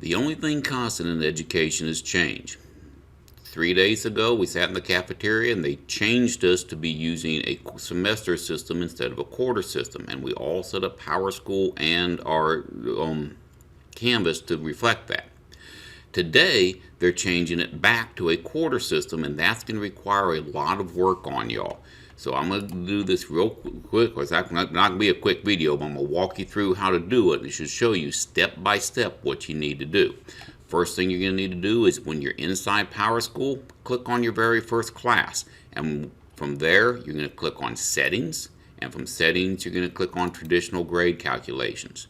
The only thing constant in education is change. 3 days ago, we sat in the cafeteria and they changed us to be using a semester system instead of a quarter system. And we all set up PowerSchool and our Canvas to reflect that. Today, they're changing it back to a quarter system, and that's going to require a lot of work on y'all. So I'm going to do this real quick. It's not going to be a quick video, but I'm going to walk you through how to do it. It should show you step by step what you need to do. First thing you're going to need to do is when you're inside PowerSchool, click on your very first class. And from there, you're going to click on Settings. And from Settings, you're going to click on Traditional Grade Calculations.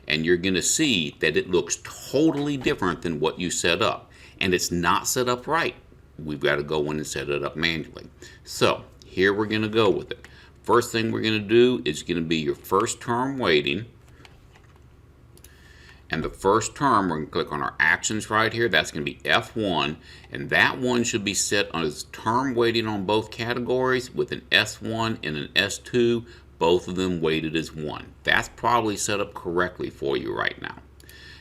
And you're going to see that it looks totally different than what you set up. And it's not set up right. We've got to go in and set it up manually. So here we're going to go with it. First thing we're going to do is going to be your first term weighting. And the first term, we're going to click on our actions right here. That's going to be F1. And that one should be set as term weighting on both categories with an S1 and an S2. Both of them weighted as 1. That's probably set up correctly for you right now.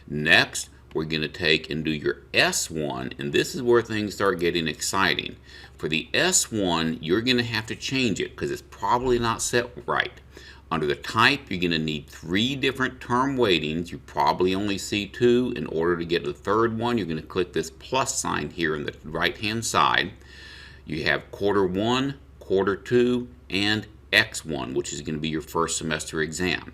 Next, we're going to take and do your S1, and this is where things start getting exciting. For the S1, you're going to have to change it because it's probably not set right. Under the type, you're going to need 3 different term weightings. You probably only see 2. In order to get the third one, you're going to click this plus sign here on the right-hand side. You have quarter 1, quarter 2, and X1, which is going to be your first semester exam.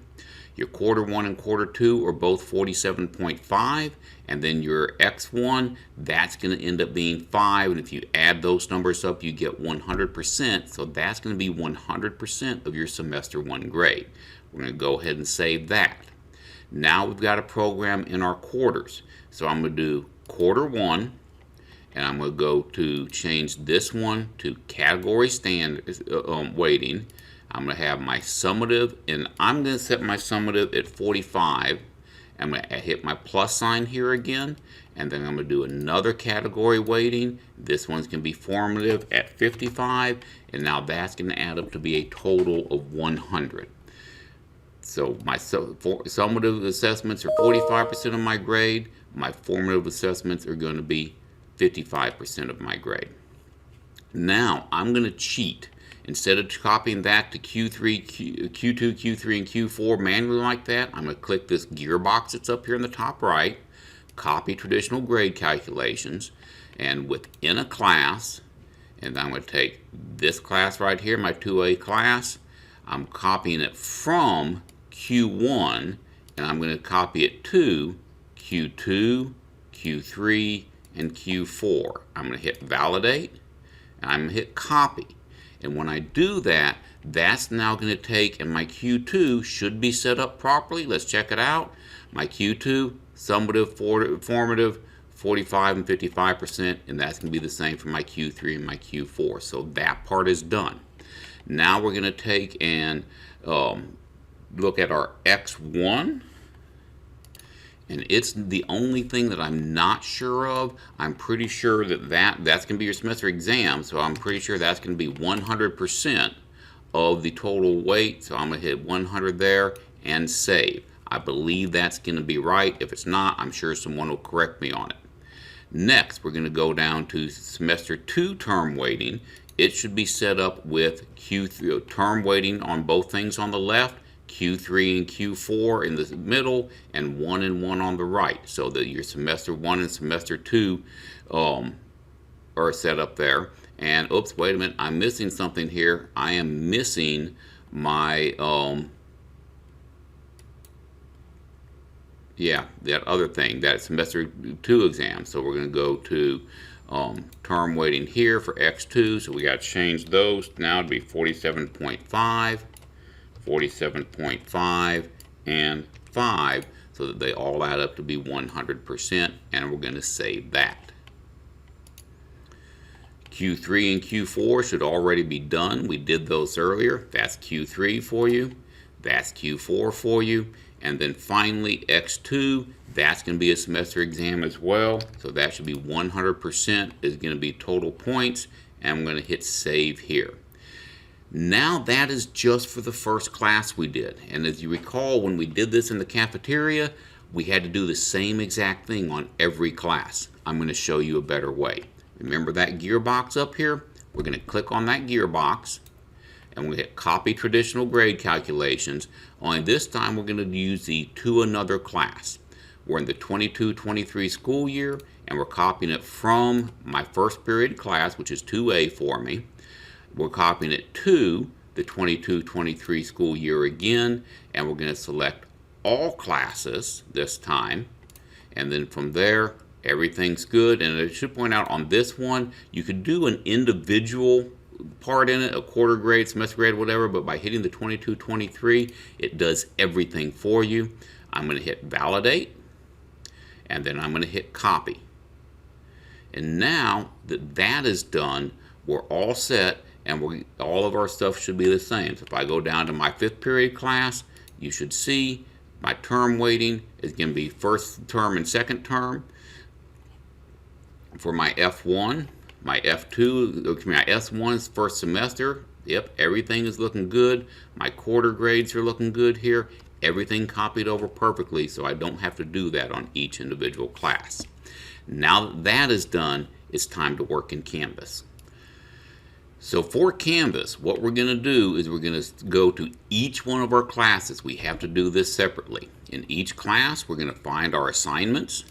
Your quarter 1 and quarter 2 are both 47.5, and then your X1, that's going to end up being 5, and if you add those numbers up, you get 100%, so that's going to be 100% of your semester 1 grade. We're going to go ahead and save that. Now we've got a program in our quarters, so I'm going to do quarter 1, and I'm going to go to change this one to category standard weighting. I'm going to have my summative, and I'm going to set my summative at 45. I'm going to hit my plus sign here again, and then I'm going to do another category weighting. This one's going to be formative at 55, and now that's going to add up to be a total of 100. So my summative assessments are 45% of my grade. My formative assessments are going to be 55% of my grade. Now I'm going to cheat. Instead of copying that to Q3, Q2, Q3, and Q4 manually like that, I'm going to click this gearbox that's up here in the top right, copy traditional grade calculations, and within a class, and I'm going to take this class right here, my 2A class, I'm copying it from Q1, and I'm going to copy it to Q2, Q3, and Q4. I'm going to hit validate, and I'm going to hit copy. And when I do that, that's now going to take, and my Q2 should be set up properly. Let's check it out. My Q2, summative, formative, 45 and 55%, and that's going to be the same for my Q3 and my Q4. So that part is done. Now we're going to take and look at our X1. And it's the only thing that I'm not sure of. I'm pretty sure that that's going to be your semester exam, so I'm pretty sure that's going to be 100% of the total weight. So I'm going to hit 100 there and save. I believe that's going to be right. If it's not, I'm sure someone will correct me on it. Next, we're going to go down to semester 2 term weighting. It should be set up with Q3 term weighting on both things on the left, Q3 and Q4 in the middle, and 1 and 1 on the right, so that your semester 1 and semester 2 are set up there. And oops, wait a minute, I'm missing something here. I am missing my that other thing, that semester 2 exam. So we're going to go to term weighting here for X2, so we got to change those now to be 47.5. 47.5 and 5, so that they all add up to be 100%, and we're going to save that. Q3 and Q4 should already be done. We did those earlier. That's Q3 for you. That's Q4 for you. And then finally X2, that's going to be a semester exam as well. So that should be 100% is going to be total points, and I'm going to hit save here. Now that is just for the first class we did. And as you recall, when we did this in the cafeteria, we had to do the same exact thing on every class. I'm going to show you a better way. Remember that gearbox up here? We're going to click on that gearbox and we hit copy traditional grade calculations. Only this time we're going to use the to another class. We're in the 22-23 school year and we're copying it from my first period class, which is 2A for me. We're copying it to the 22-23 school year again, and we're going to select all classes this time, and then from there everything's good. And I should point out on this one you could do an individual part in it, a quarter grade, semester grade, whatever, but by hitting the 22-23 it does everything for you. I'm going to hit validate and then I'm going to hit copy, and now that that is done, we're all set and all of our stuff should be the same. So if I go down to my 5th period class, you should see my term weighting is going to be first term and second term. For my F1, my F2, my S1 is first semester. Yep, everything is looking good. My quarter grades are looking good here. Everything copied over perfectly, so I don't have to do that on each individual class. Now that that is done, it's time to work in Canvas. So for Canvas, what we're going to do is we're going to go to each one of our classes. We have to do this separately. In each class, we're going to find our assignments,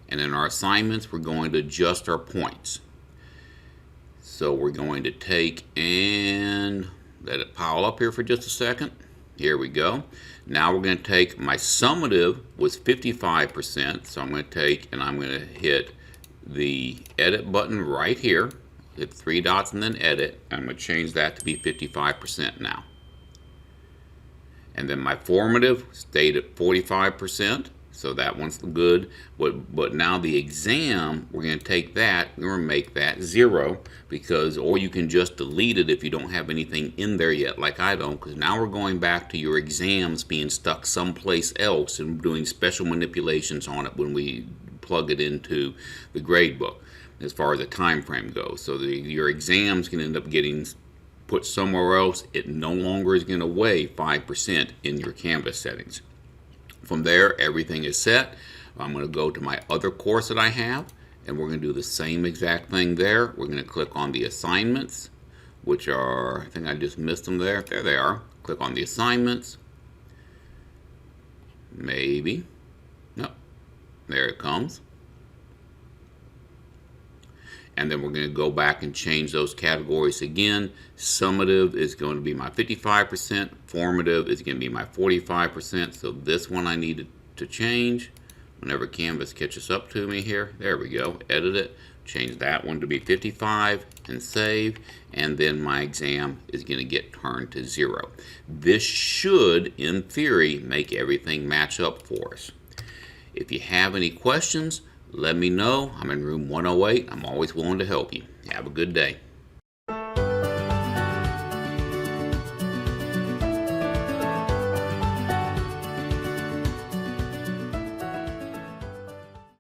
and in our assignments, we're going to adjust our points. So we're going to take and let it pile up here for just a second. Here we go. Now we're going to take my summative was 55%, so I'm going to take and I'm going to hit the edit button right here. Hit 3 dots and then edit. I'm going to change that to be 55% now. And then my formative stayed at 45%, so that one's good. But now the exam, we're going to take that, we're going to make that 0, because, or you can just delete it if you don't have anything in there yet, like I don't, because now we're going back to your exams being stuck someplace else and doing special manipulations on it when we plug it into the grade book, as far as the time frame goes. So your exams can end up getting put somewhere else. It no longer is going to weigh 5% in your Canvas settings. From there, everything is set. I'm going to go to my other course that I have, and we're going to do the same exact thing there. We're going to click on the assignments, which are, I think I just missed them there. There they are. Click on the assignments. Maybe. No. There it comes. And then we're going to go back and change those categories again. Summative is going to be my 55%. Formative is going to be my 45%. So this one I needed to change. Whenever Canvas catches up to me here, there we go. Edit it. Change that one to be 55 and save. And then my exam is going to get turned to 0. This should, in theory, make everything match up for us. If you have any questions, let me know. I'm in room 108. I'm always willing to help you. Have a good day.